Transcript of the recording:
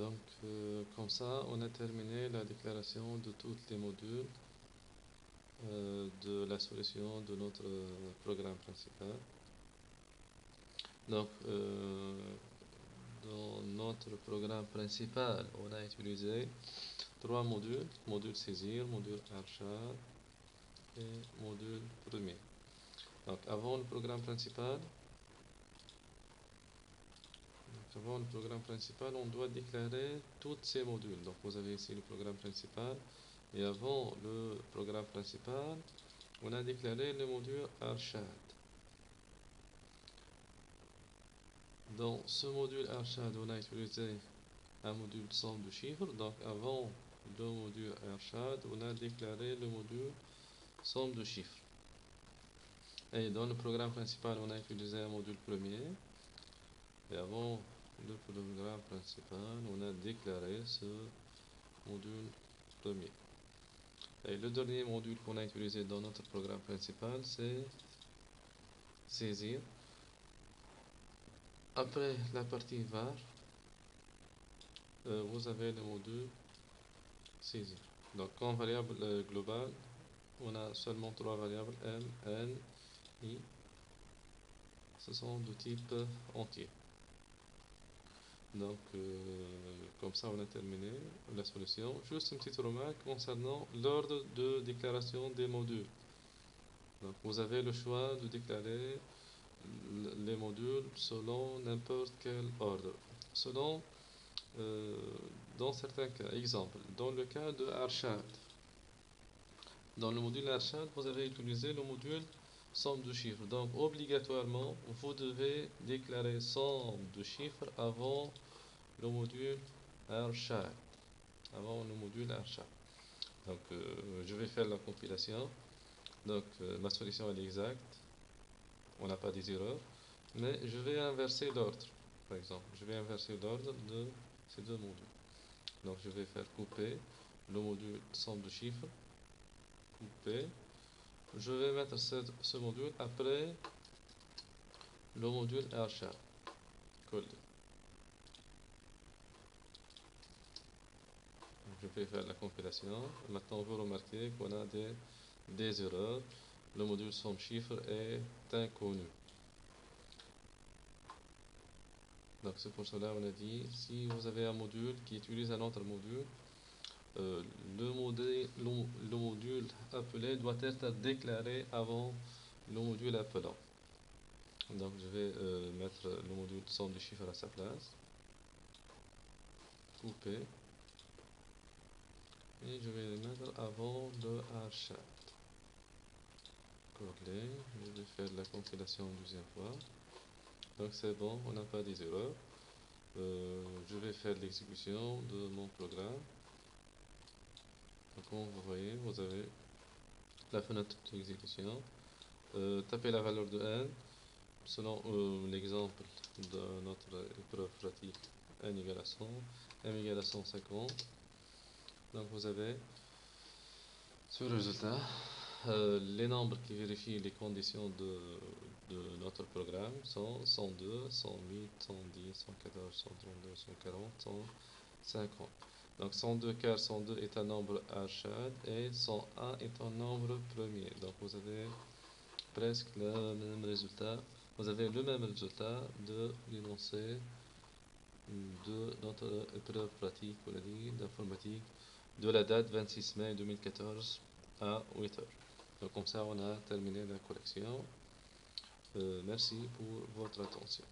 Donc, comme ça, on a terminé la déclaration de tous les modules de la solution de notre programme principal. Donc, dans notre programme principal, on a utilisé trois modules, module saisir, module archade et module premier. Donc, avant le programme principal, on doit déclarer tous ces modules. Donc, vous avez ici le programme principal. Et avant le programme principal, on a déclaré le module archade. Dans ce module archade, on a utilisé un module somme de chiffres. Donc, avant le module archade, on a déclaré le module somme de chiffres. Et dans le programme principal, on a utilisé un module premier. Et avant le programme principal, on a déclaré ce module premier. Et le dernier module qu'on a utilisé dans notre programme principal, c'est saisir. Après la partie var, vous avez le module saisir. Donc, comme variable globale, on a seulement trois variables, m, n, i. Ce sont de type entier. Donc, comme ça, on a terminé la solution. Juste une petite remarque concernant l'ordre de déclaration des modules. Donc, vous avez le choix de déclarer les modules selon n'importe quel ordre. Selon, dans certains cas, exemple, dans le cas de archade. Dans le module archade, vous avez utilisé le module somme de chiffres. Donc, obligatoirement, vous devez déclarer somme de chiffres avant le module archade. Donc, je vais faire la compilation. Donc, ma solution est exacte. On n'a pas des erreurs. Mais je vais inverser l'ordre. Par exemple, je vais inverser l'ordre de ces deux modules. Donc, je vais faire couper le module somme de chiffres. Couper. Je vais mettre ce module après le module archade. Coller. Je vais faire la compilation. Maintenant, vous remarquez qu'on a des erreurs. Le module somme chiffre est inconnu. Donc, c'est pour cela qu'on a dit, si vous avez un module qui utilise un autre module, le module appelé doit être déclaré avant le module appelant. Donc, je vais mettre le module somme de chiffres à sa place. Couper. Et je vais le mettre avant le archade. Coller. Je vais faire la compilation une deuxième fois. Donc c'est bon, on n'a pas des erreurs. Je vais faire l'exécution de mon programme. Donc comme vous voyez, vous avez la fenêtre d'exécution. Tapez la valeur de n. Selon l'exemple de notre épreuve pratique, n égale à 100, m égale à 150. Donc vous avez ce résultat. Les nombres qui vérifient les conditions de notre programme sont 102, 108, 110, 114, 132, 140, 150. Donc 102 car 102 est un nombre archade et 101 est un nombre premier. Donc vous avez presque le même résultat. Vous avez le même résultat de l'énoncé de notre épreuve pratique, on a dit, d'informatique, de la date 26 mai 2014 à 8 heures. Donc comme ça, on a terminé la collection. Merci pour votre attention.